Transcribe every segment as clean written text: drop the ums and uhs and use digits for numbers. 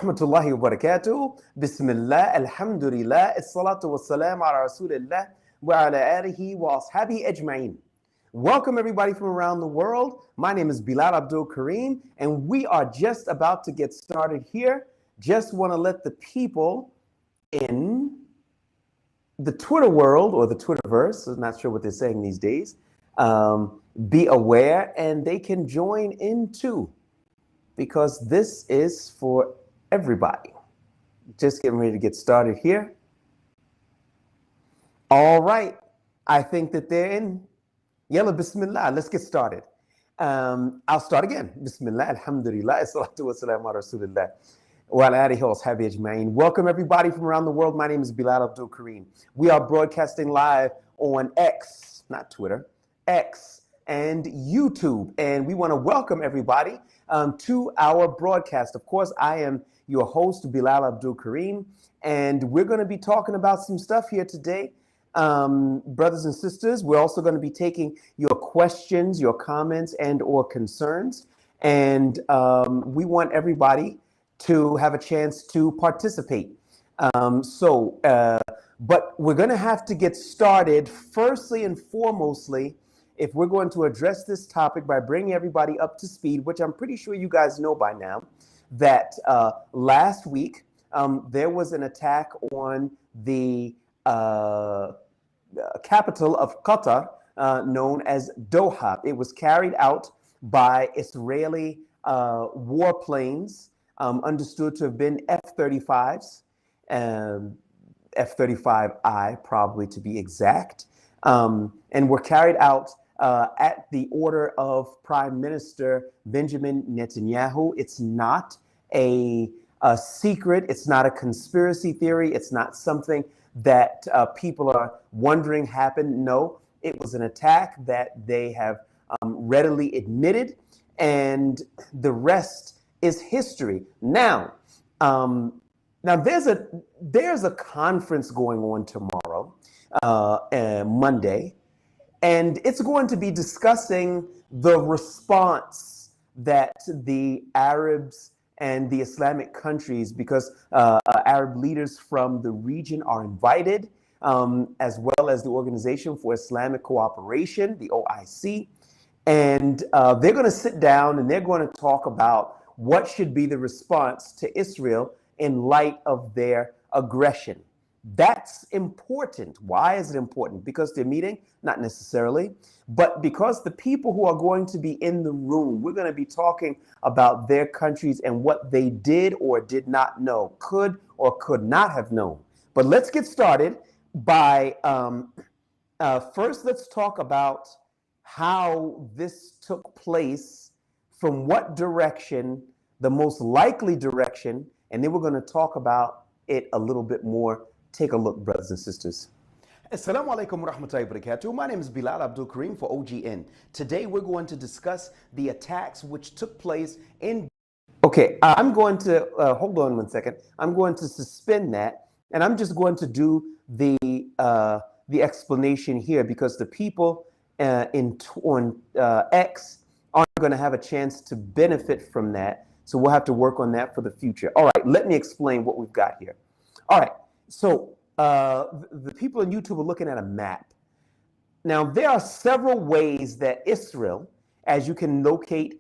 rahmatullahi wa barakatuh. Bismillah, alhamdulillah, as-salatu was-salam ala rasulillah wa ala alihi wa ashabihi ajma'in. Welcome everybody from around the world. My name is Bilal Abdul Kareem, and we are just about to get started here. Just want to let the people in the Twitter world or the Twitterverse, I'm not sure what they're saying these days, be aware, and they can join in too, because this is for everybody. Just getting ready to get started here. All right, I think that they're in. Yalla bismillah, let's get started. I'll start again. Bismillah, alhamdulillah, as-salatu was-salam ala rasulillah wa ala alihi wa ashabihi ajma'in. Welcome everybody from around the world. My name is Bilal Abdul Kareem. We are broadcasting live on X, not Twitter, X and YouTube. And we want to welcome everybody to our broadcast. Of course, I am your host, Bilal Abdul Kareem, and we're going to be talking about some stuff here today. Brothers and sisters, we're also going to be taking your questions, your comments, and or concerns. And we want everybody to have a chance to participate. But we're going to have to get started firstly and foremostly if we're going to address this topic by bringing everybody up to speed, which I'm pretty sure you guys know by now, that last week there was an attack on the capital of Qatar, known as Doha. It was carried out by Israeli warplanes, understood to have been F-35s, F-35I probably to be exact, and were carried out at the order of Prime Minister Benjamin Netanyahu. It's not a secret. It's not a conspiracy theory. It's not something that people are wondering happened. No, it was an attack that they have readily admitted, and the rest is history. Now there's a conference going on tomorrow, Monday, and it's going to be discussing the response that the Arabs and the Islamic countries, because Arab leaders from the region are invited, as well as the Organization for Islamic Cooperation, the OIC, and they're going to sit down and they're going to talk about what should be the response to Israel in light of their aggression. That's important. Why is it important? Because they're meeting? Not necessarily, but because the people who are going to be in the room, we're going to be talking about their countries and what they did or did not know, could or could not have known. But let's get started by, first let's talk about how this took place, from what direction, the most likely direction, and then we're going to talk about it a little bit more. Take a look, brothers and sisters. Assalamu alaikum wa rahmatullahi wa barakatuh. My name is Bilal Abdul Kareem for OGN. Today we're going to discuss the attacks which took place in... Okay, I'm going to, hold on one second. I'm going to suspend that, and I'm just going to do the explanation here, because the people on X aren't going to have a chance to benefit from that. So we'll have to work on that for the future. All right, let me explain what we've got here. All right. So the people on YouTube are looking at a map. Now, there are several ways that Israel, as you can locate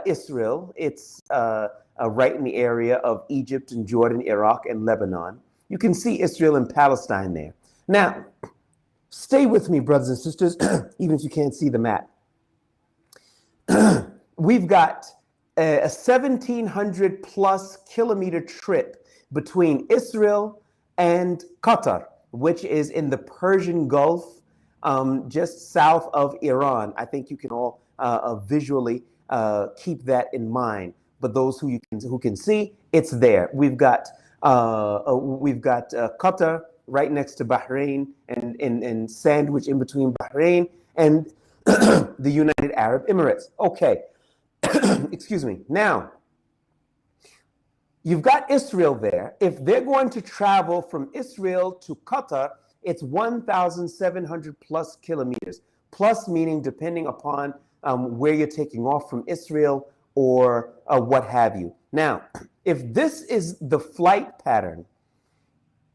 Israel, it's right in the area of Egypt and Jordan, Iraq, and Lebanon. You can see Israel and Palestine there. Now, stay with me, brothers and sisters, even if you can't see the map. We've got a 1,700 plus kilometer trip between Israel and Qatar, which is in the Persian Gulf, just south of Iran. I think you can all visually keep that in mind. But those who can see, it's there. We've got Qatar right next to Bahrain, and sandwiched in between Bahrain and the United Arab Emirates. Okay, excuse me. Now, you've got Israel there. If they're going to travel from Israel to Qatar, it's 1,700 plus kilometers. Plus meaning depending upon where you're taking off from Israel or what have you. Now, if this is the flight pattern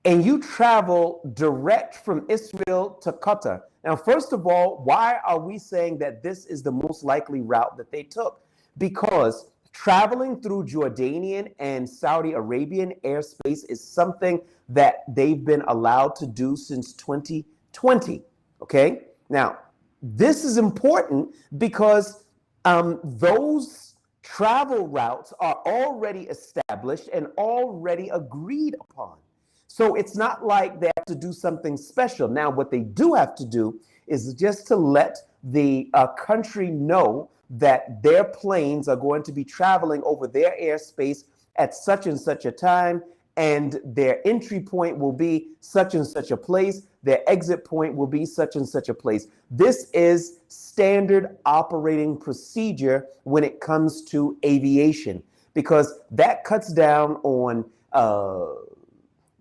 and you travel direct from Israel to Qatar, now, first of all, why are we saying that this is the most likely route that they took? Because traveling through Jordanian and Saudi Arabian airspace is something that they've been allowed to do since 2020. Okay? Now, this is important because those travel routes are already established and already agreed upon. So it's not like they have to do something special. Now, what they do have to do is just to let the country know that their planes are going to be traveling over their airspace at such and such a time, and their entry point will be such and such a place, their exit point will be such and such a place. This is standard operating procedure when it comes to aviation, because that cuts down on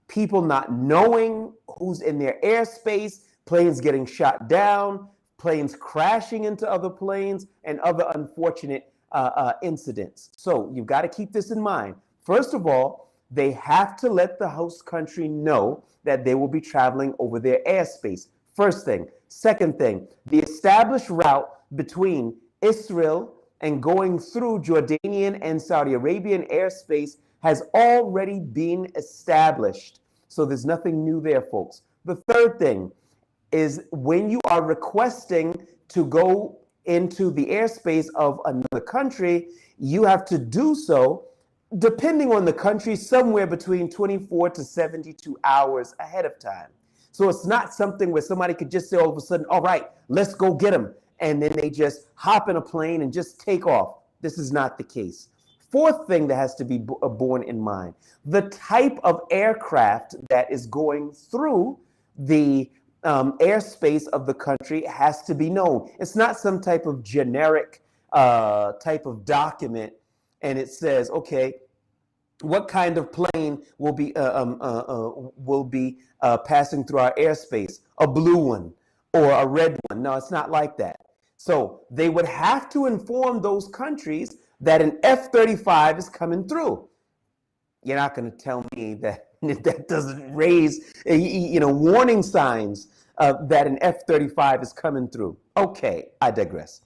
people not knowing who's in their airspace, planes getting shot down, planes crashing into other planes, and other unfortunate incidents. So you've got to keep this in mind. First of all, they have to let the host country know that they will be traveling over their airspace. First thing. Second thing, the established route between Israel and going through Jordanian and Saudi Arabian airspace has already been established. So there's nothing new there, folks. The third thing is when you are requesting to go into the airspace of another country, you have to do so, depending on the country, somewhere between 24 to 72 hours ahead of time. So it's not something where somebody could just say all of a sudden, all right, let's go get them. And then they just hop in a plane and just take off. This is not the case. Fourth thing that has to be borne in mind, the type of aircraft that is going through the airspace of the country has to be known. It's not some type of generic type of document, and it says, okay, what kind of plane will be passing through our airspace? A blue one or a red one? No, it's not like that. So they would have to inform those countries that an F-35 is coming through. You're not going to tell me that that doesn't raise, warning signs that an F-35 is coming through. Okay, I digress.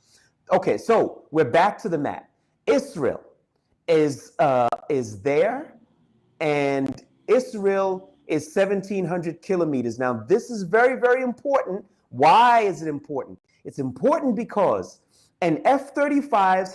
Okay, so we're back to the map. Israel is there, and Israel is 1,700 kilometers. Now, this is very, very important. Why is it important? It's important because an F-35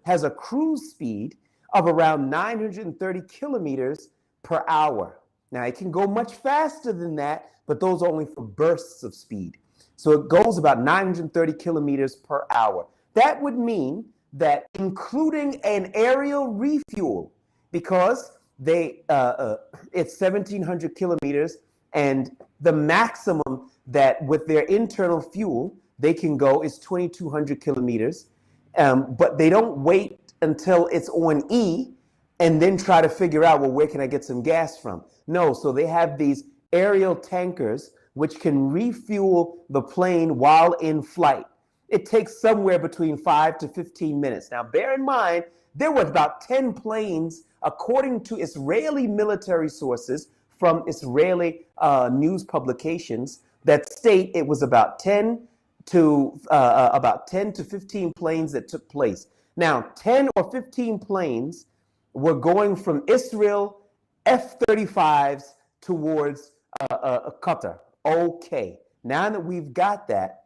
has a cruise speed of around 930 kilometers per hour. Now, it can go much faster than that, but those are only for bursts of speed. So it goes about 930 kilometers per hour. That would mean that including an aerial refuel, because it's 1,700 kilometers, and the maximum that with their internal fuel they can go is 2,200 kilometers. But they don't wait until it's on E and then try to figure out, well, where can I get some gas from? No, so they have these aerial tankers which can refuel the plane while in flight. It takes somewhere between 5 to 15 minutes. Now, bear in mind, there were about 10 planes, according to Israeli military sources from Israeli news publications, that state it was about 10 to 15 planes that took place. Now, 10 or 15 planes were going from Israel F-35s towards Qatar. Okay, now that we've got that,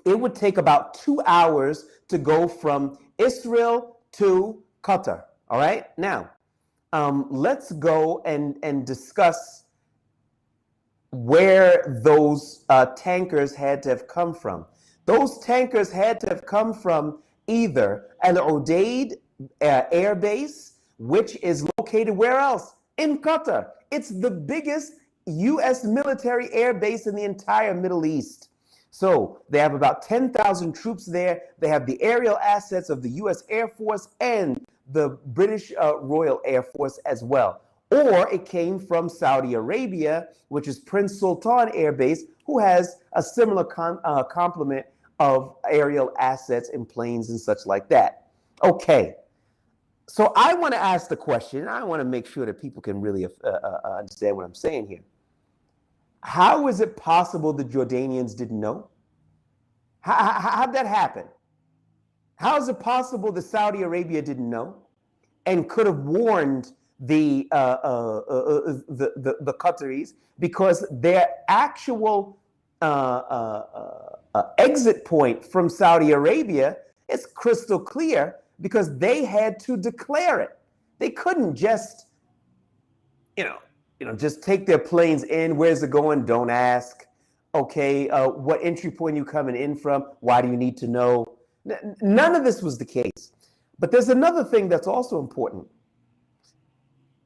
it would take about 2 hours to go from Israel to Qatar. All right, now let's go and discuss where those tankers had to have come from. Those tankers had to have come from either Al-Udeid Air Base, which is located where else? In Qatar. It's the biggest U.S. military air base in the entire Middle East. So they have about 10,000 troops there. They have the aerial assets of the U.S. Air Force and the British Royal Air Force as well. Or it came from Saudi Arabia, which is Prince Sultan Air Base, who has a similar complement of aerial assets and planes and such like that. Okay, So I want to ask the question. I want to make sure that people can really understand what I'm saying here. How is it possible the Jordanians didn't know? How'd that happen? How is it possible that Saudi Arabia didn't know and could have warned the Qataris, because their actual exit point from Saudi Arabia is crystal clear, because they had to declare it. They couldn't just, just take their planes in. Where's it going? Don't ask. Okay, what entry point are you coming in from? Why do you need to know? None of this was the case. But there's another thing that's also important.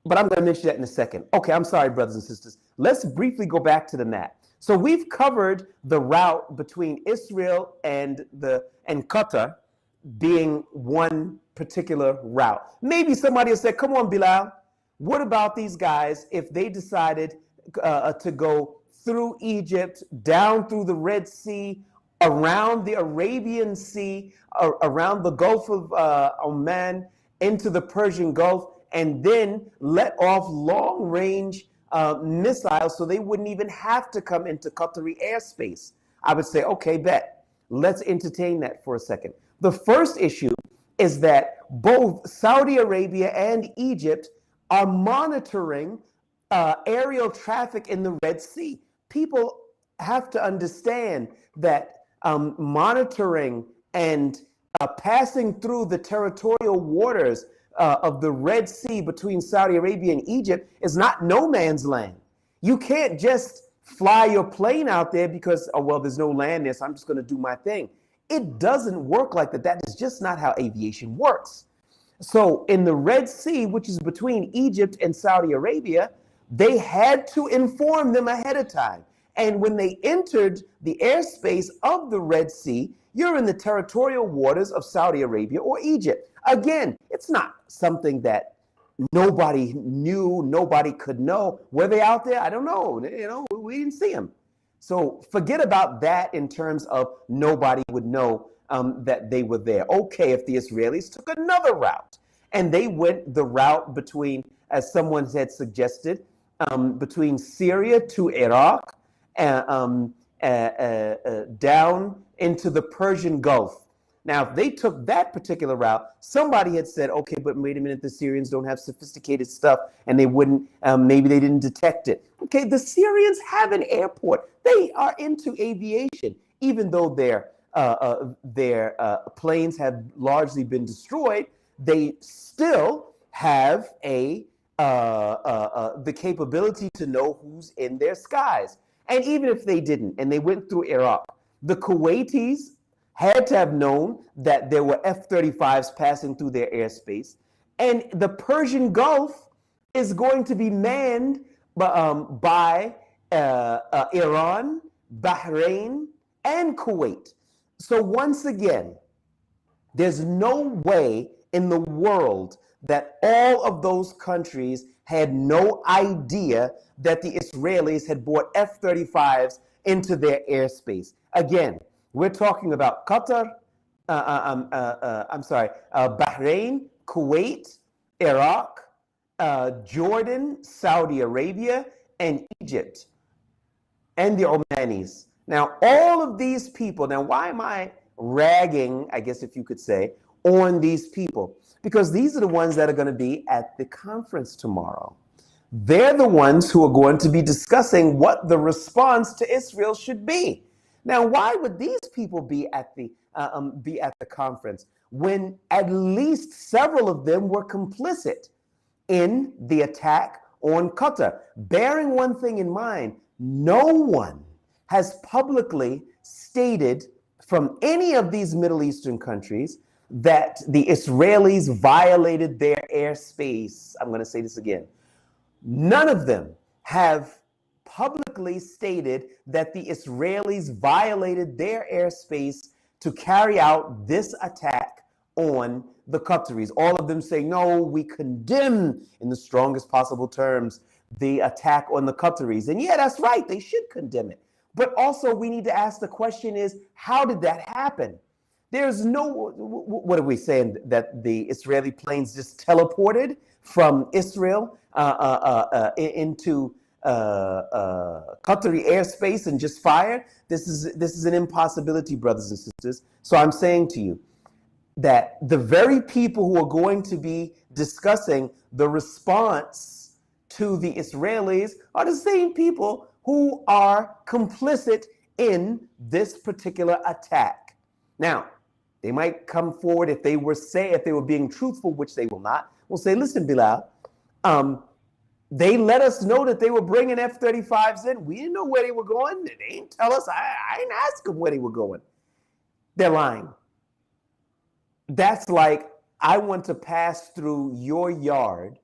But I'm going to mention that in a second. Okay, I'm sorry, brothers and sisters. Let's briefly go back to the map. So we've covered the route between Israel and Qatar being one particular route. Maybe somebody will say, come on, Bilal, what about these guys if they decided to go through Egypt, down through the Red Sea, around the Arabian Sea, around the Gulf of Oman, into the Persian Gulf, and then let off long-range missiles so they wouldn't even have to come into Qatari airspace? I would say, okay, bet. Let's entertain that for a second. The first issue is that both Saudi Arabia and Egypt are monitoring aerial traffic in the Red Sea. People have to understand that monitoring and passing through the territorial waters of the Red Sea between Saudi Arabia and Egypt is not no man's land. You can't just fly your plane out there because, oh, well, there's no land there, so I'm just going to do my thing. It doesn't work like that. That is just not how aviation works. So in the Red Sea, which is between Egypt and Saudi Arabia, they had to inform them ahead of time. And when they entered the airspace of the Red Sea, you're in the territorial waters of Saudi Arabia or Egypt. Again, it's not something that nobody knew, nobody could know. Were they out there? I don't know. We didn't see them. So forget about that in terms of nobody would know that they were there. Okay, if the Israelis took another route and they went the route between, as someone had suggested, between Syria to Iraq, down into the Persian Gulf. Now, if they took that particular route, somebody had said, okay, but wait a minute, the Syrians don't have sophisticated stuff and they wouldn't, maybe they didn't detect it. Okay, the Syrians have an airport. They are into aviation, even though their planes have largely been destroyed. They still have the capability to know who's in their skies. And even if they didn't, and they went through Iraq, the Kuwaitis had to have known that there were F-35s passing through their airspace. And the Persian Gulf is going to be manned by Iran, Bahrain, and Kuwait. So once again, there's no way in the world that all of those countries had no idea that the Israelis had brought F-35s into their airspace. Again, we're talking about Qatar, Bahrain, Kuwait, Iraq, Jordan, Saudi Arabia, and Egypt, and the Omanis. Now, all of these people, now why am I ragging, I guess if you could say, on these people? Because these are the ones that are going to be at the conference tomorrow. They're the ones who are going to be discussing what the response to Israel should be. Now, why would these people be at the conference when at least several of them were complicit in the attack on Qatar? Bearing one thing in mind, no one has publicly stated from any of these Middle Eastern countries that the Israelis violated their airspace. I'm going to say this again. None of them have publicly stated that the Israelis violated their airspace to carry out this attack on the Qataris. All of them say, no, we condemn in the strongest possible terms the attack on the Qataris. And yeah, that's right, they should condemn it. But also we need to ask the question is, how did that happen? There's no, what are we saying, that the Israeli planes just teleported from Israel into Qatari airspace and just fired? This is an impossibility, brothers and sisters. So I'm saying to you that the very people who are going to be discussing the response to the Israelis are the same people who are complicit in this particular attack. Now, they might come forward if they were being truthful, which they will not. Will say, listen, Bilal, they let us know that they were bringing F-35s in. We didn't know where they were going. They didn't tell us. I didn't ask them where they were going. They're lying. That's like, I want to pass through your yard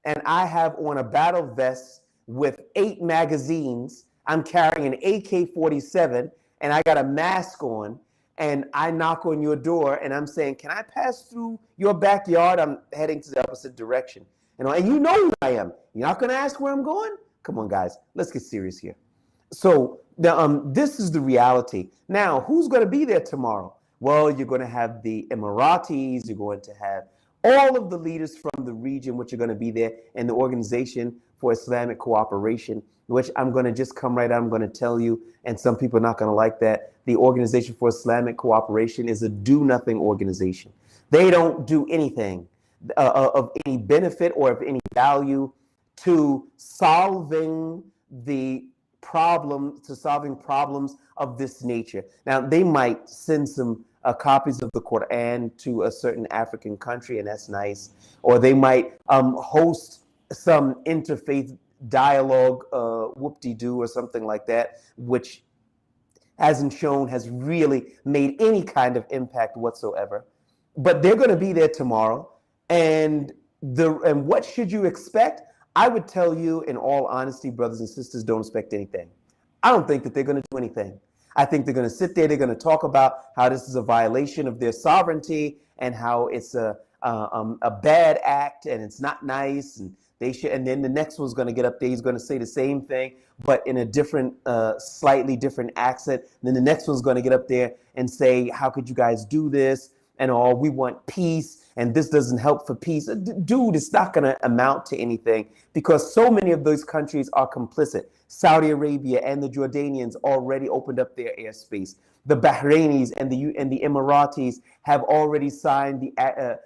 and I have on a battle vest with 8 magazines. I'm carrying an AK-47 and I got a mask on, and I knock on your door and I'm saying, can I pass through your backyard? I'm heading to the opposite direction. And you know who I am. You're not going to ask where I'm going? Come on, guys. Let's get serious here. So this is the reality. Now, who's going to be there tomorrow? Well, you're going to have the Emiratis. You're going to have all of the leaders from the region, which are going to be there, and the Organization for Islamic Cooperation, which I'm going to just come right out. I'm going to tell you, and some people are not going to like that. The Organization for Islamic Cooperation is a do-nothing organization. They don't do anything of any benefit or of any value to solving problems of this nature. Now, they might send some copies of the Quran to a certain African country, and that's nice. Or they might host some interfaith dialogue, whoop-de-doo or something like that, which has really made any kind of impact whatsoever. But they're going to be there tomorrow. And what should you expect? I would tell you, in all honesty, brothers and sisters, don't expect anything. I don't think that they're going to do anything. I think they're going to sit there. They're going to talk about how this is a violation of their sovereignty and how it's a bad act and it's not nice, and they should. And then the next one's going to get up there. He's going to say the same thing, but in a different, slightly different accent. And then the next one's going to get up there and say, "How could you guys do this?" And all, we want peace, and this doesn't help for peace. Dude, it's not going to amount to anything, because so many of those countries are complicit. Saudi Arabia and the Jordanians already opened up their airspace. The Bahrainis and the Emiratis have already signed the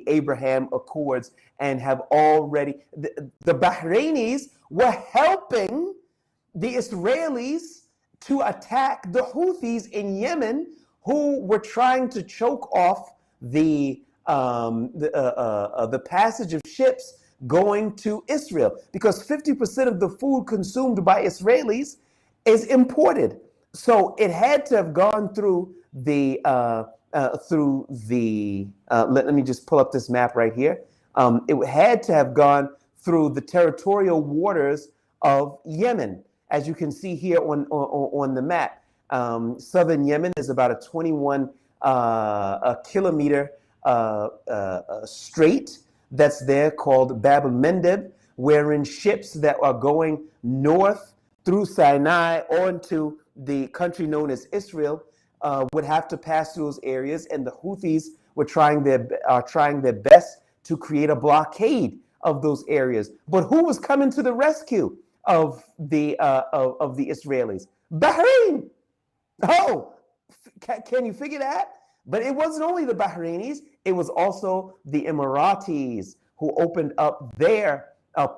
Abraham Accords, and have already the Bahrainis were helping the Israelis to attack the Houthis in Yemen, who were trying to choke off the passage of ships going to Israel, because 50% of the food consumed by Israelis is imported. So it had to have gone through let me just pull up this map right here. It had to have gone through the territorial waters of Yemen, as you can see here on the map. Southern Yemen is about a 21 kilometer strait that's there, called Bab el-Mandeb, wherein ships that are going north through Sinai onto the country known as Israel would have to pass through those areas, and the Houthis are trying their best to create a blockade of those areas. But who was coming to the rescue of the Israelis? Bahrain. Oh, can you figure that? But it wasn't only the Bahrainis, it was also the Emiratis who opened up their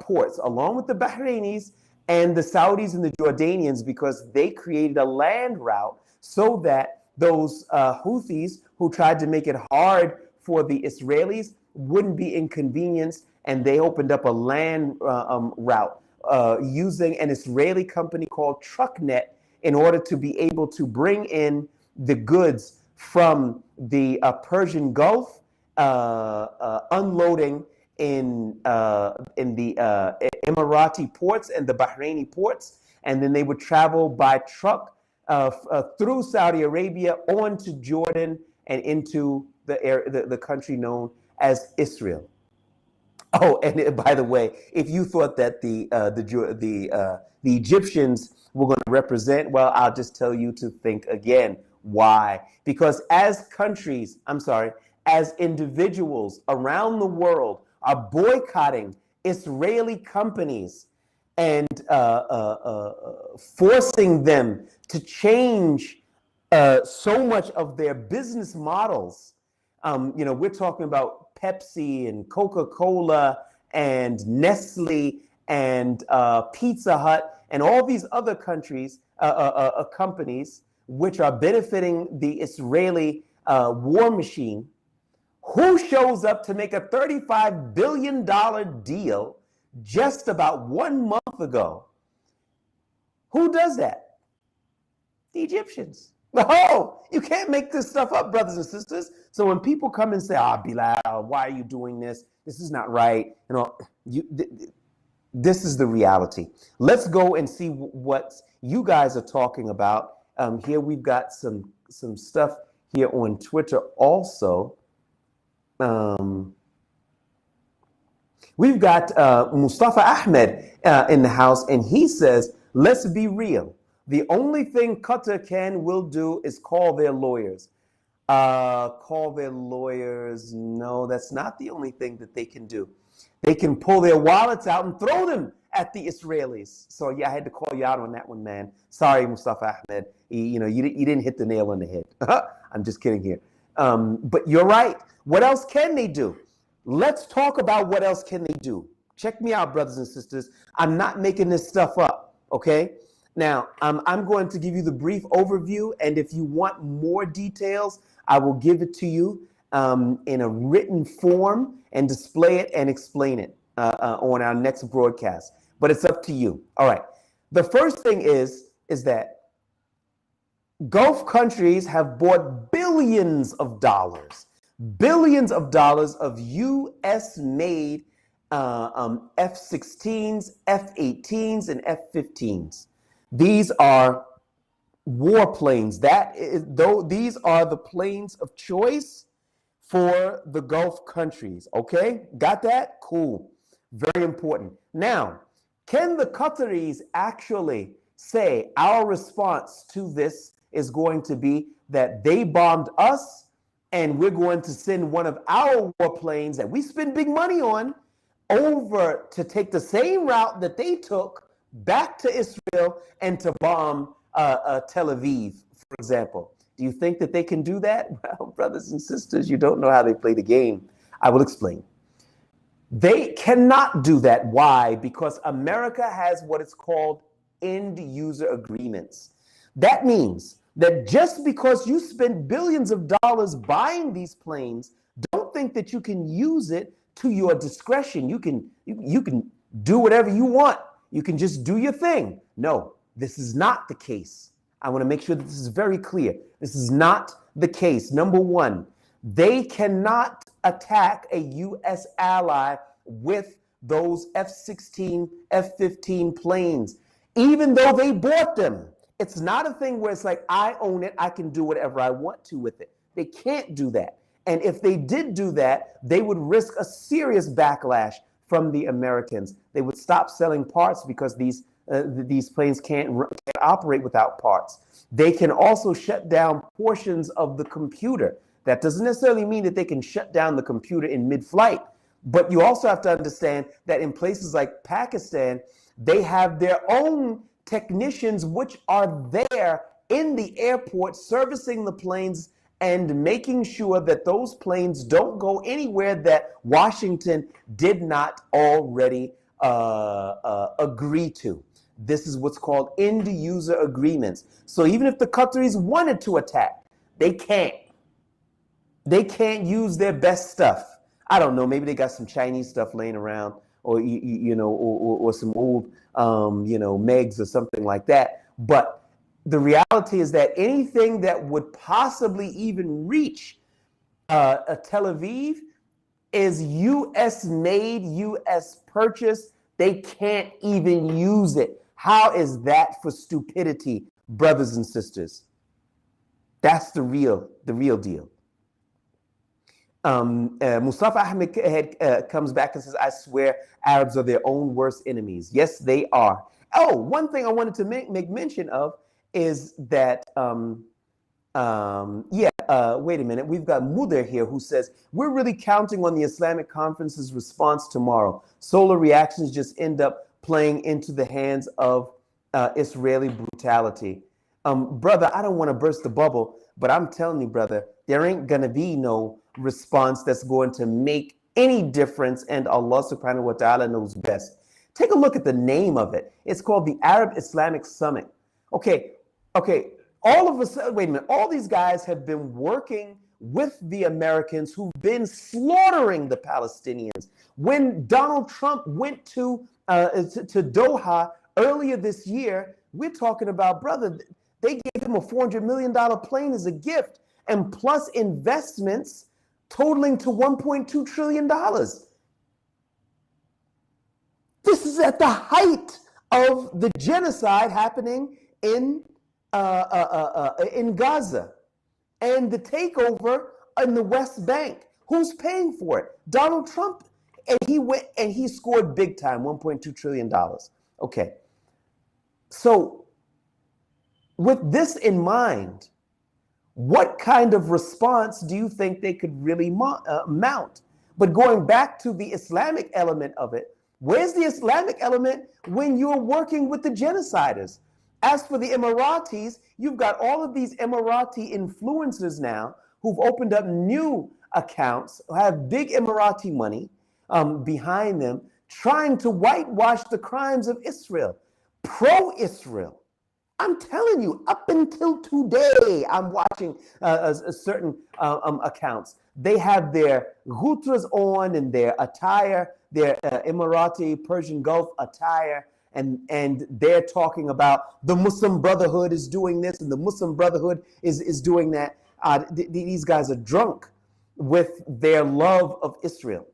ports, along with the Bahrainis and the Saudis and the Jordanians, because they created a land route so that those Houthis who tried to make it hard for the Israelis wouldn't be inconvenienced, and they opened up a land route using an Israeli company called Trucknet in order to be able to bring in the goods from the Persian Gulf, unloading in the Emirati ports and the Bahraini ports, and then they would travel by truck through Saudi Arabia onto Jordan and into the country known as Israel. Oh, and by the way, if you thought that the Egyptians were going to represent, well, I'll just tell you to think again. Why? Because as as individuals around the world are boycotting Israeli companies and forcing them to change so much of their business models. We're talking about Pepsi and Coca-Cola and Nestle and Pizza Hut and all these other companies which are benefiting the Israeli war machine. Who shows up to make a $35 billion deal just about 1 month ago? Who does that? The Egyptians. Oh, you can't make this stuff up, brothers and sisters. So when people come and say, Bilal, why are you doing this? This is not right. This is the reality. Let's go and see what you guys are talking about. Here we've got some stuff here on Twitter also. We've got Mustafa Ahmed in the house, and he says, let's be real. The only thing Qatar will do is call their lawyers. Call their lawyers. No, that's not the only thing that they can do. They can pull their wallets out and throw them at the Israelis. So yeah, I had to call you out on that one, man. Sorry, Mustafa Ahmed. You didn't hit the nail on the head. I'm just kidding here. But you're right. What else can they do? Let's talk about what else can they do. Check me out, brothers and sisters. I'm not making this stuff up, okay? Now, I'm going to give you the brief overview, and if you want more details, I will give it to you in a written form and display it and explain it on our next broadcast. But it's up to you. All right. The first thing is that Gulf countries have bought billions of dollars of U.S.-made F-16s, F-18s, and F-15s. These are war planes. These are the planes of choice for the Gulf countries. Okay, got that? Cool. Very important. Now, can the Qataris actually say our response to this is going to be that they bombed us and we're going to send one of our warplanes that we spend big money on over to take the same route that they took back to Israel and to bomb Tel Aviv, for example? Do you think that they can do that? Well, brothers and sisters, you don't know how they play the game. I will explain. They cannot do that. Why? Because America has what is called end user agreements. That means that just because you spend billions of dollars buying these planes, don't think that you can use it to your discretion. You can do whatever you want. You can just do your thing. No, this is not the case. I want to make sure that this is very clear. This is not the case. Number one, they cannot attack a U.S. ally with those F-16, F-15 planes, even though they bought them. It's not a thing where it's like, I own it, I can do whatever I want to with it. They can't do that. And if they did do that, they would risk a serious backlash from the Americans. They would stop selling parts because these planes can't operate without parts. They can also shut down portions of the computer. That doesn't necessarily mean that they can shut down the computer in mid-flight, but you also have to understand that in places like Pakistan, they have their own technicians which are there in the airport servicing the planes and making sure that those planes don't go anywhere that Washington did not already agree to. This is what's called end user agreements. So even if the Qataris wanted to attack, they can't. They can't use their best stuff. I don't know, maybe they got some Chinese stuff laying around, or or some old Megs or something like that. But the reality is that anything that would possibly even reach a Tel Aviv is U.S. made, U.S. purchased. They can't even use it. How is that for stupidity, brothers and sisters? That's the real deal. Mustafa Ahmed comes back and says, I swear Arabs are their own worst enemies. Yes, they are. Oh, one thing I wanted to make mention of is that Wait a minute. We've got Mudir here who says, we're really counting on the Islamic Conference's response tomorrow. Solar reactions just end up playing into the hands of Israeli brutality. Brother, I don't want to burst the bubble, but I'm telling you, brother, there ain't going to be no response that's going to make any difference, and Allah subhanahu wa ta'ala knows best. Take a look at the name of it. It's called the Arab-Islamic Summit. Okay, all of a sudden, wait a minute, all these guys have been working with the Americans who've been slaughtering the Palestinians. When Donald Trump went to Doha earlier this year, we're talking about, brother, they gave him a $400 million plane as a gift, and plus investments totaling to $1.2 trillion. This is at the height of the genocide happening in Gaza and the takeover in the West Bank. Who's paying for it? Donald Trump. And he went and he scored big time, $1.2 trillion. Okay. So with this in mind, what kind of response do you think they could really mount? But going back to the Islamic element of it, where's the Islamic element when you're working with the genociders? As for the Emiratis, you've got all of these Emirati influencers now who've opened up new accounts, have big Emirati money behind them, trying to whitewash the crimes of Israel, pro-Israel. I'm telling you, up until today, I'm watching certain accounts. They have their ghutras on and their attire, their Emirati Persian Gulf attire, and they're talking about the Muslim Brotherhood is doing this and the Muslim Brotherhood is doing that. These guys are drunk with their love of Israel.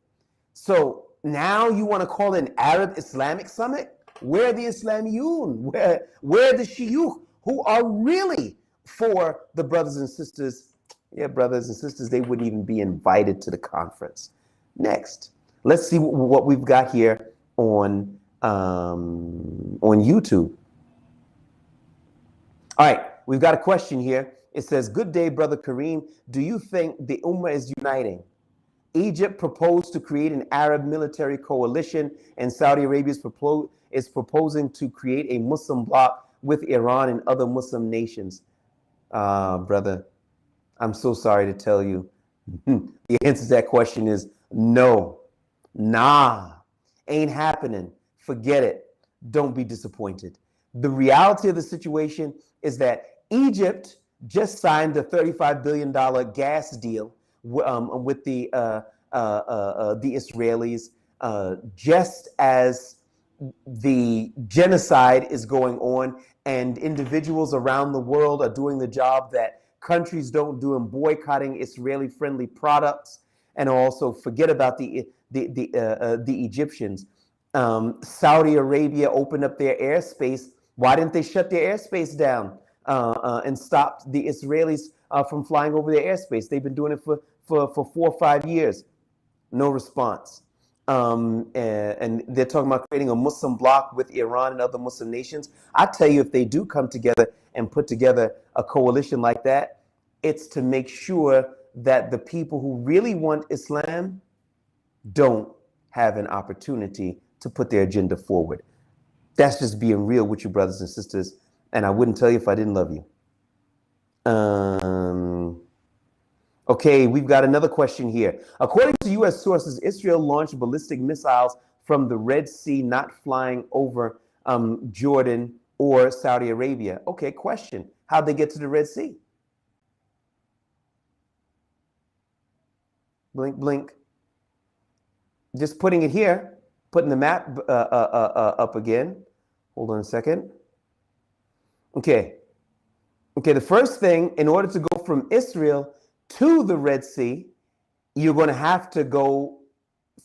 So now you want to call it an Arab-Islamic summit? Where are the Islamiyun? Where are the Shiyukh who are really for the brothers and sisters? Yeah, brothers and sisters, they wouldn't even be invited to the conference. Next, let's see what we've got here on YouTube. All right, we've got a question here. It says, good day, Brother Kareem. Do you think the Ummah is uniting? Egypt proposed to create an Arab military coalition, and Saudi Arabia is proposing to create a Muslim bloc with Iran and other Muslim nations. Brother, I'm so sorry to tell you. The answer to that question is no. Nah, ain't happening. Forget it. Don't be disappointed. The reality of the situation is that Egypt just signed a $35 billion gas deal with the Israelis, just as the genocide is going on and individuals around the world are doing the job that countries don't do in boycotting Israeli-friendly products, and also forget about the Egyptians. Saudi Arabia opened up their airspace. Why didn't they shut their airspace down and stop the Israelis from flying over their airspace? They've been doing it for 4 or 5 years. No response. And they're talking about creating a Muslim bloc with Iran and other Muslim nations. I tell you, if they do come together and put together a coalition like that, it's to make sure that the people who really want Islam don't have an opportunity to put their agenda forward. That's just being real with you, brothers and sisters. And I wouldn't tell you if I didn't love you. Okay, we've got another question here. According to U.S. sources, Israel launched ballistic missiles from the Red Sea, not flying over Jordan or Saudi Arabia. Okay, question. How'd they get to the Red Sea? Blink, blink. Just putting it here, putting the map up again. Hold on a second. Okay, the first thing, in order to go from Israel to the Red Sea, you're going to have to go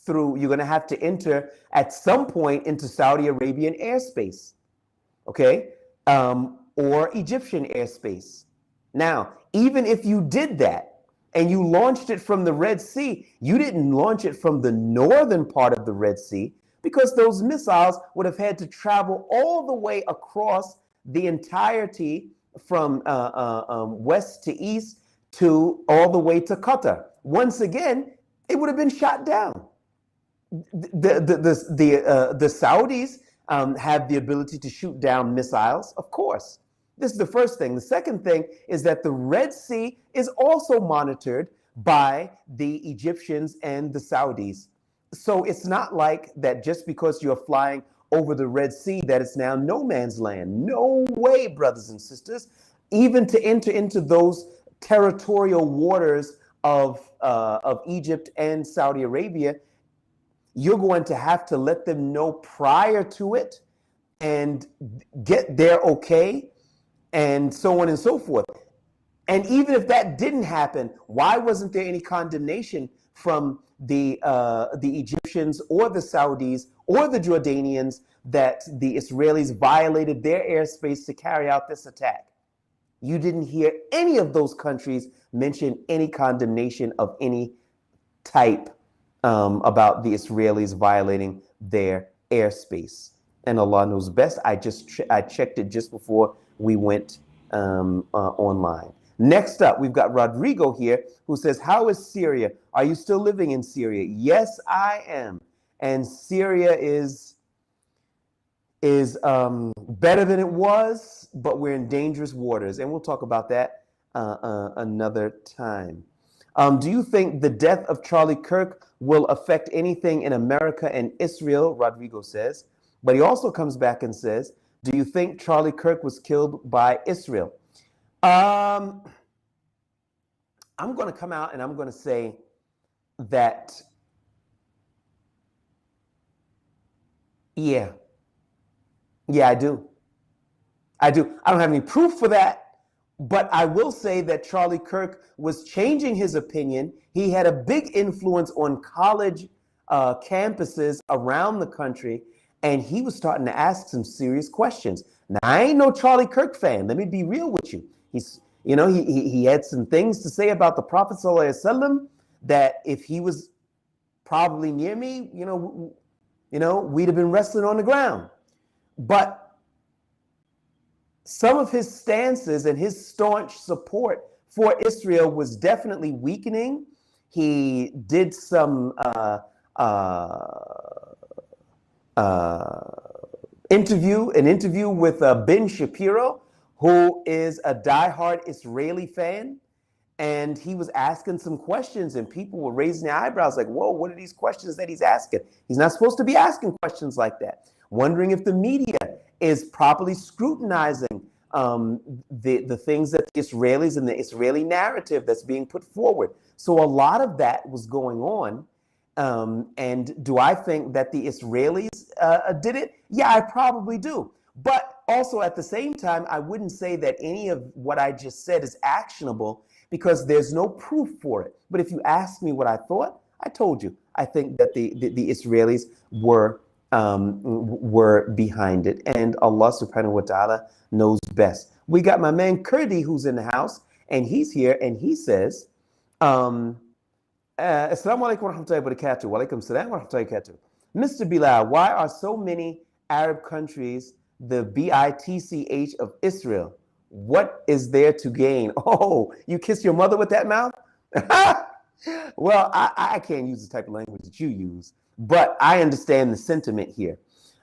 through, you're going to have to enter at some point into Saudi Arabian airspace, okay, or Egyptian airspace. Now, even if you did that and you launched it from the Red Sea, you didn't launch it from the northern part of the Red Sea, because those missiles would have had to travel all the way across the entirety west to east to all the way to Qatar. Once again, it would have been shot down. The Saudis have the ability to shoot down missiles, of course. This is the first thing. The second thing is that the Red Sea is also monitored by the Egyptians and the Saudis. So it's not like that just because you're flying over the Red Sea that it's now no man's land. No way, brothers and sisters. Even to enter into those territorial waters of Egypt and Saudi Arabia, you're going to have to let them know prior to it and get their okay and so on and so forth. And even if that didn't happen, why wasn't there any condemnation from the Egyptians or the Saudis or the Jordanians that the Israelis violated their airspace to carry out this attack? You didn't hear any of those countries mention any condemnation of any type about the Israelis violating their airspace. And Allah knows best. I checked it just before we went online. Next up, we've got Rodrigo here who says, how is Syria? Are you still living in Syria? Yes, I am. And Syria is better than it was, but we're in dangerous waters. And we'll talk about that another time. Do you think the death of Charlie Kirk will affect anything in America and Israel? Rodrigo says. But he also comes back and says, do you think Charlie Kirk was killed by Israel? I'm going to come out and I'm going to say that, yeah, I do. I don't have any proof for that, but I will say that Charlie Kirk was changing his opinion. He had a big influence on college campuses around the country, and he was starting to ask some serious questions. Now, I ain't no Charlie Kirk fan. Let me be real with you. He had some things to say about the Prophet ﷺ that if he was probably near me, we'd have been wrestling on the ground. But some of his stances and his staunch support for Israel was definitely weakening. He did some interview with Ben Shapiro, who is a diehard Israeli fan, and he was asking some questions, and people were raising their eyebrows like, whoa, what are these questions that he's asking? He's not supposed to be asking questions like that. Wondering if the media is properly scrutinizing the things that the Israelis and the Israeli narrative that's being put forward. So a lot of that was going on. And do I think that the Israelis did it? Yeah, I probably do. But also at the same time, I wouldn't say that any of what I just said is actionable because there's no proof for it. But if you ask me what I thought, I told you. I think that the Israelis were behind it, and Allah subhanahu wa ta'ala knows best. We got my man Kurdi who's in the house, and he's here, and he says, Assalamu alaikum wa rahmatullahi wa barakatuh. Wa alaikum salam wa rahmatullahi wa barakatuh. Mr. Bilal, why are so many Arab countries the BITCH of Israel? What is there to gain? Oh, you kiss your mother with that mouth? Well, I can't use the type of language that you use, but I understand the sentiment here.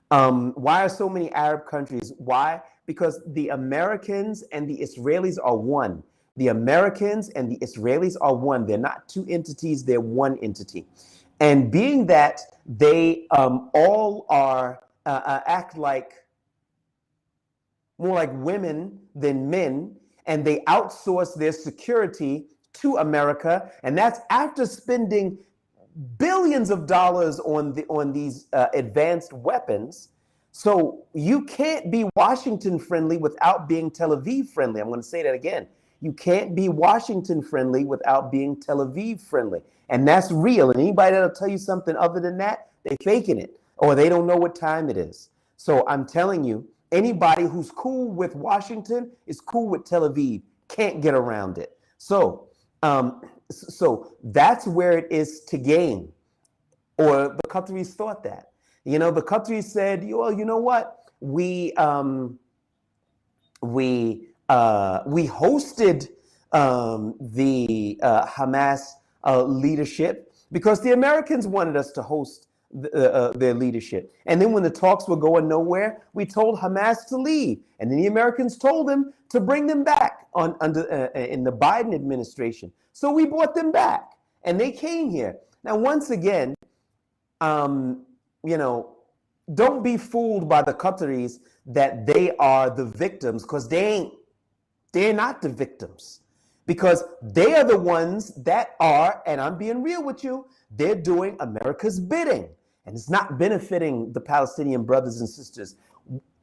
Why are so many Arab countries? Why? Because the Americans and the Israelis are one. The Americans and the Israelis are one. They're not two entities, they're one entity. And being that they all are act like more like women than men, and they outsource their security to America, and that's after spending billions of dollars on these advanced weapons. So you can't be Washington friendly without being Tel Aviv friendly. I'm going to say that again. You can't be Washington friendly without being Tel Aviv friendly. And that's real. And anybody that'll tell you something other than that, they're faking it, or they don't know what time it is. So I'm telling you, anybody who's cool with Washington is cool with Tel Aviv. Can't get around it. So that's where it is to gain. Or the Qataris thought that. The Qataris said, well, you know what? We We hosted the Hamas leadership because the Americans wanted us to host their leadership. And then when the talks were going nowhere, we told Hamas to leave. And then the Americans told them to bring them back in the Biden administration. So we brought them back and they came here. Now, once again, don't be fooled by the Qataris that they are the victims, because they ain't. They're not the victims, because they are the ones that are, and I'm being real with you, they're doing America's bidding, and it's not benefiting the Palestinian brothers and sisters.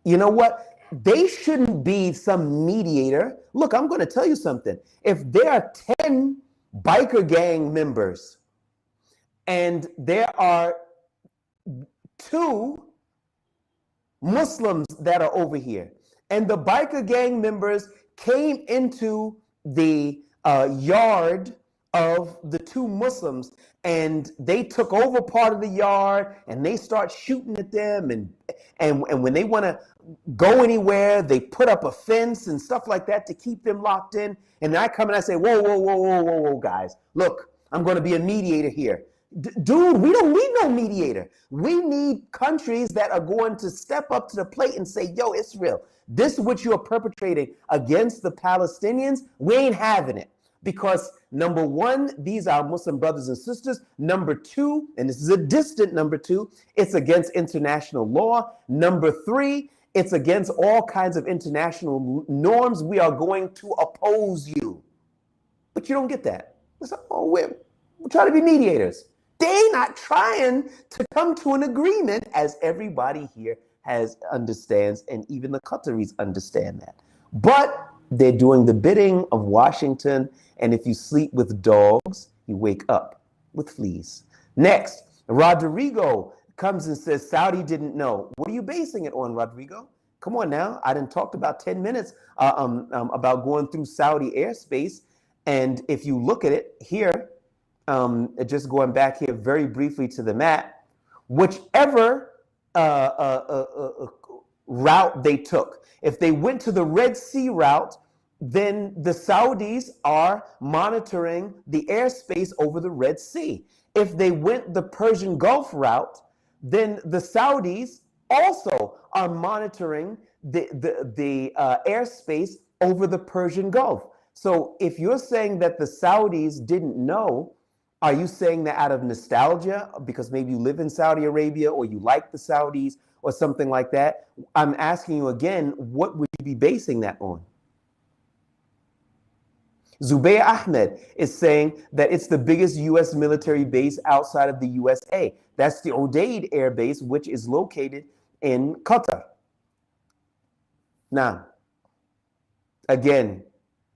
You know what? They shouldn't be some mediator. Look, I'm going to tell you something. If there are 10 biker gang members and there are 2 Muslims that are over here, and the biker gang members came into the yard of the 2 Muslims and they took over part of the yard and they start shooting at them, and when they want to go anywhere, they put up a fence and stuff like that to keep them locked in. And then I come and I say, whoa, guys, look, I'm going to be a mediator here. Dude, we don't need no mediator. We need countries that are going to step up to the plate and say, yo, Israel, this is what you're perpetrating against the Palestinians. We ain't having it. Because number 1, these are Muslim brothers and sisters. Number 2, and this is a distant number 2, it's against international law. Number 3, it's against all kinds of international norms. We are going to oppose you. But you don't get that. It's like, oh, we're trying to be mediators. They're not trying to come to an agreement, as everybody here understands, and even the Qataris understand that. But they're doing the bidding of Washington, and if you sleep with dogs, you wake up with fleas. Next, Rodrigo comes and says Saudi didn't know. What are you basing it on, Rodrigo? Come on now. I done talked about 10 minutes about going through Saudi airspace, and if you look at it here, just going back here very briefly to the map, whichever route they took, if they went to the Red Sea route, then the Saudis are monitoring the airspace over the Red Sea. If they went the Persian Gulf route, then the Saudis also are monitoring the airspace over the Persian Gulf. So if you're saying that the Saudis didn't know, are you saying that out of nostalgia, because maybe you live in Saudi Arabia or you like the Saudis or something like that? I'm asking you again, what would you be basing that on? Zubayr Ahmed is saying that it's the biggest U.S. military base outside of the USA. That's the Udeid Air Base, which is located in Qatar. Now, again,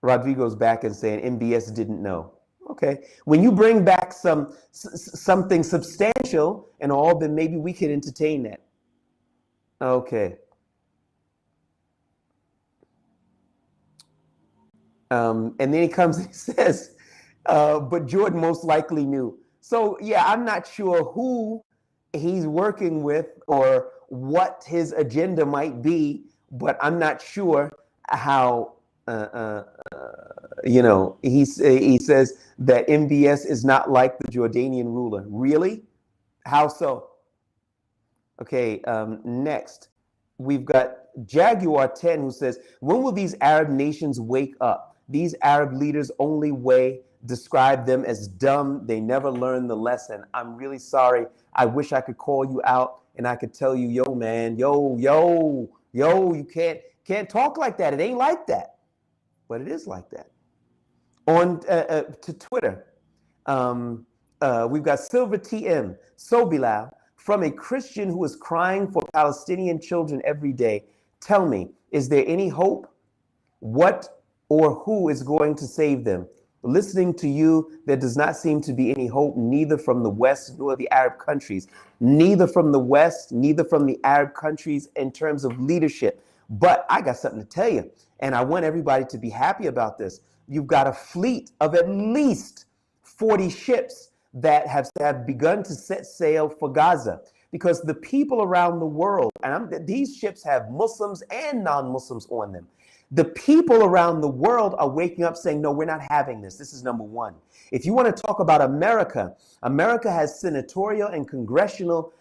Rodrigo's back and saying MBS didn't know. Okay, when you bring back something substantial and all, then maybe we can entertain that. Okay. And then he comes and he says, but Jordan most likely knew. So yeah, I'm not sure who he's working with or what his agenda might be, but I'm not sure how, he says that MBS is not like the Jordanian ruler. Really? How so? Okay, next. We've got Jaguar 10 who says, when will these Arab nations wake up? These Arab leaders only way describe them as dumb. They never learn the lesson. I'm really sorry. I wish I could call you out and I could tell you, yo, man, yo, you can't talk like that. It ain't like that. But it is like that. On to Twitter, we've got Silver TM, So Bilal, from a Christian who is crying for Palestinian children every day. Tell me, is there any hope? What or who is going to save them? Listening to you, there does not seem to be any hope, neither from the West nor the Arab countries. Neither from the West, neither from the Arab countries in terms of leadership. But I got something to tell you, and I want everybody to be happy about this. You've got a fleet of at least 40 ships that have begun to set sail for Gaza, because the people around the world, and these ships have Muslims and non-Muslims on them. The people around the world are waking up saying, no, we're not having this. This is number one. If you want to talk about America, America has senatorial and congressional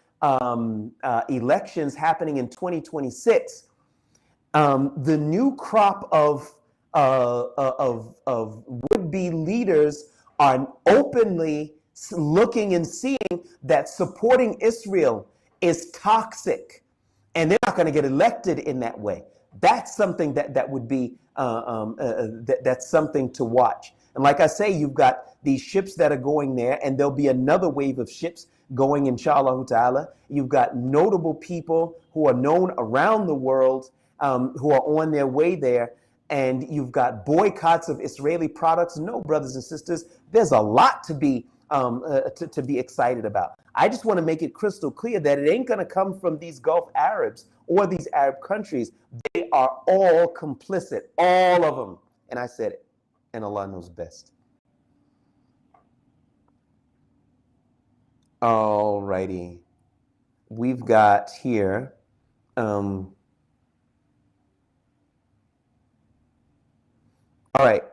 elections happening in 2026. The new crop of would-be leaders are openly looking and seeing that supporting Israel is toxic, and they're not going to get elected in that way. That's something that would be that's something to watch. And like I say, you've got these ships that are going there, and there'll be another wave of ships going, inshallah ta'ala. You've got notable people who are known around the world who are on their way there, and you've got boycotts of Israeli products. No, brothers and sisters, there's a lot to be excited about. I just want to make it crystal clear that it ain't going to come from these Gulf Arabs or these Arab countries. They are all complicit, all of them. And I said it, and Allah knows best. All righty. We've got here, all right.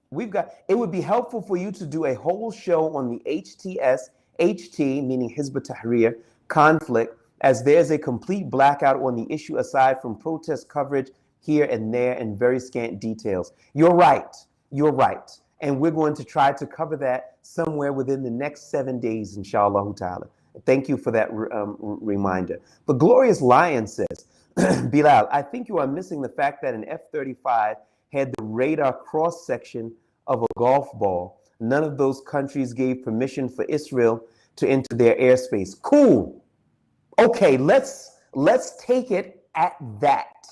We've got, it would be helpful for you to do a whole show on the HT, meaning Hizb ut-Tahrir, conflict, as there's a complete blackout on the issue aside from protest coverage here and there and very scant details. You're right. You're right. And we're going to try to cover that somewhere within the next 7 days, inshallah ta'ala. Thank you for that reminder. The Glorious Lion says, Bilal, I think you are missing the fact that an F-35 had the radar cross-section of a golf ball. None of those countries gave permission for Israel to enter their airspace. Cool. Okay, let's take it at that.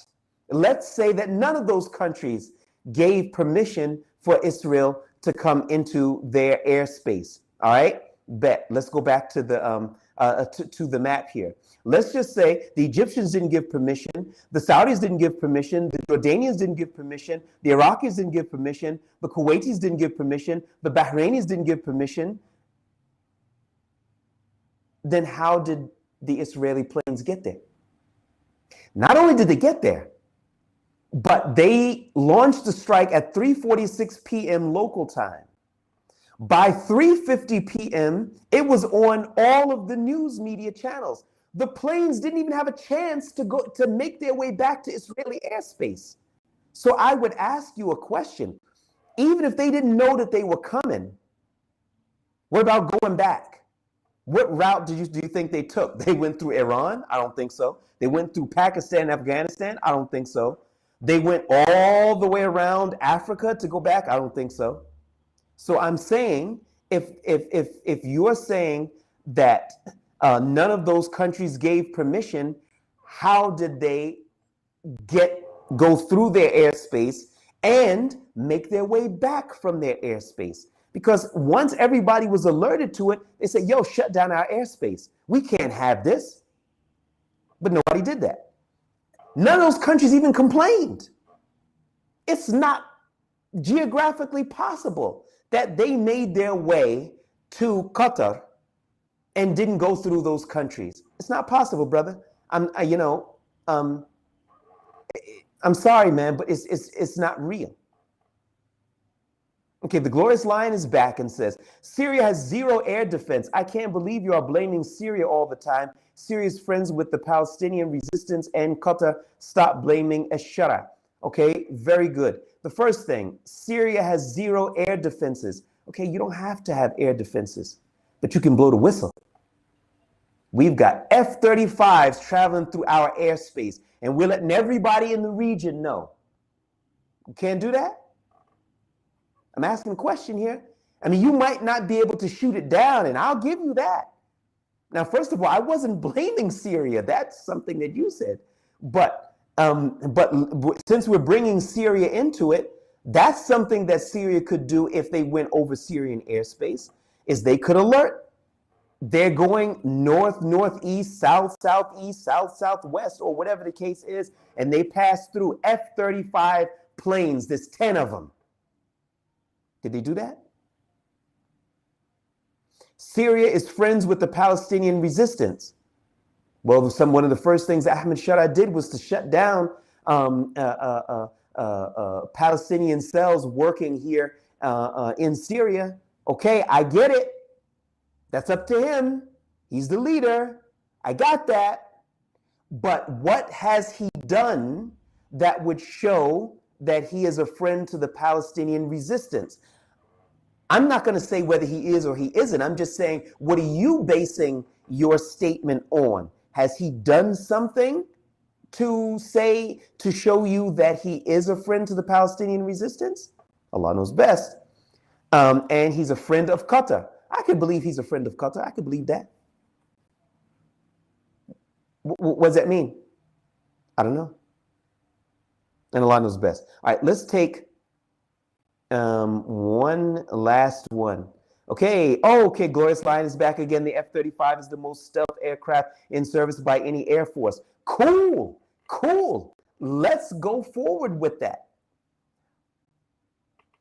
Let's say that none of those countries gave permission for Israel to come into their airspace. All right, bet. Let's go back to the map here. Let's just say the Egyptians didn't give permission, the Saudis didn't give permission, the Jordanians didn't give permission, the Iraqis didn't give permission, the Kuwaitis didn't give permission, the Bahrainis didn't give permission. Then how did the Israeli planes get there? Not only did they get there, but they launched the strike at 3:46 p.m. local time. By 3:50 p.m., it was on all of the news media channels. The planes didn't even have a chance to make their way back to Israeli airspace. So I would ask you a question. Even if they didn't know that they were coming, what about going back? What route do you think they took? They went through Iran? I don't think so. They went through Pakistan and Afghanistan? I don't think so. They went all the way around Africa to go back? I don't think so. So I'm saying, if you're saying that none of those countries gave permission, how did they go through their airspace and make their way back from their airspace? Because once everybody was alerted to it, they said, yo, shut down our airspace. We can't have this. But nobody did that. None of those countries even complained. It's not geographically possible that they made their way to Qatar and didn't go through those countries. It's not possible, brother. I'm sorry, man, but it's not real. Okay, the Glorious Lion is back and says, Syria has zero air defense. I can't believe you are blaming Syria all the time. Syria's friends with the Palestinian resistance and Qatar. Stop blaming Ashara. Okay, very good. The first thing, Syria has zero air defenses. Okay, you don't have to have air defenses, but you can blow the whistle. We've got F-35s traveling through our airspace, and we're letting everybody in the region know. You can't do that? I'm asking a question here. I mean, you might not be able to shoot it down, and I'll give you that. Now, first of all, I wasn't blaming Syria. That's something that you said. But since we're bringing Syria into it, that's something that Syria could do if they went over Syrian airspace, is they could alert. They're going north, northeast, south, southeast, south, southwest, or whatever the case is, and they pass through F-35 planes. There's 10 of them. Did they do that? Syria is friends with the Palestinian resistance. Well, one of the first things Ahmed Shara did was to shut down Palestinian cells working here in Syria. Okay, I get it. That's up to him. He's the leader. I got that. But what has he done that would show that he is a friend to the Palestinian resistance? I'm not going to say whether he is or he isn't. I'm just saying, what are you basing your statement on? Has he done something to show you that he is a friend to the Palestinian resistance? Allah knows best. And he's a friend of Qatar. I could believe he's a friend of Qatar. I could believe that. What does that mean? I don't know. And Allah knows best. All right, let's take one last one. Okay. Oh, okay. Glorious Lion is back again. The F-35 is the most stealth aircraft in service by any Air Force. Cool. Cool. Let's go forward with that.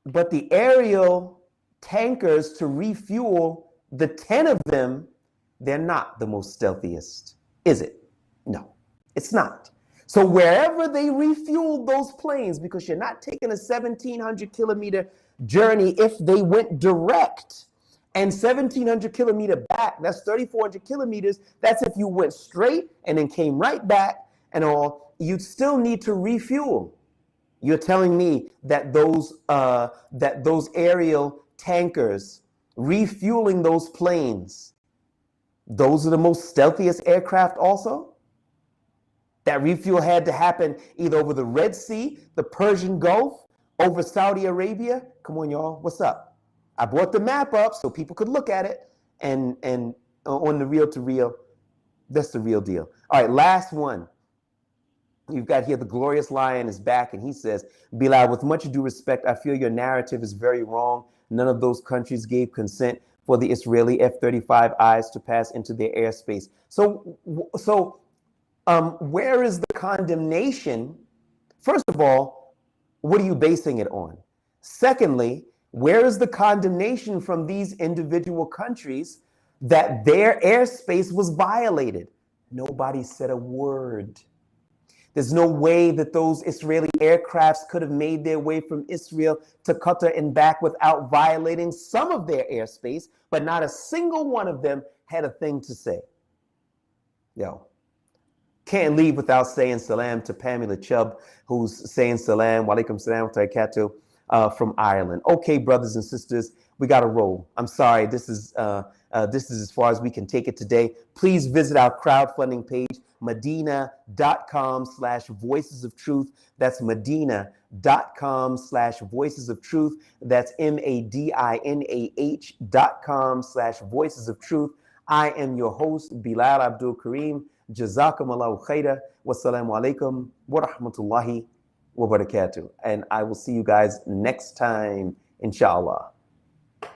But the aerial tankers to refuel, the 10 of them, they're not the most stealthiest, is it? No, it's not. So wherever they refueled those planes, because you're not taking a 1,700 kilometer journey if they went direct, and 1,700 kilometer back, that's 3,400 kilometers. That's if you went straight and then came right back and all, you'd still need to refuel. You're telling me that those aerial tankers refueling those planes, those are the most stealthiest aircraft also? That refuel had to happen either over the Red Sea, the Persian Gulf, over Saudi Arabia. Come on, y'all, what's up? I brought the map up so people could look at it, and on the reel to reel, that's the real deal. All right, last one. You've got here, the Glorious Lion is back, and he says, Bilal, with much due respect, I feel your narrative is very wrong. None of those countries gave consent for the Israeli F-35Is to pass into their airspace. So where is the condemnation? First of all, what are you basing it on? Secondly, where is the condemnation from these individual countries that their airspace was violated? Nobody said a word. There's no way that those Israeli aircrafts could have made their way from Israel to Qatar and back without violating some of their airspace, but not a single one of them had a thing to say. Yo. Can't leave without saying salam to Pamela Chubb, who's saying salam, walaikum salam wa barakatuh, from Ireland. Okay, brothers and sisters, we got to roll. I'm sorry, this is as far as we can take it today. Please visit our crowdfunding page, medina.com/voices of truth. That's medina.com/voices of truth. That's MADINAH.com/voices of truth. I am your host, Bilal Abdul Kareem. Jazakum Allahu khaira. Wassalamu alaikum wa rahmatullahi wa barakatuh. And I will see you guys next time, inshallah.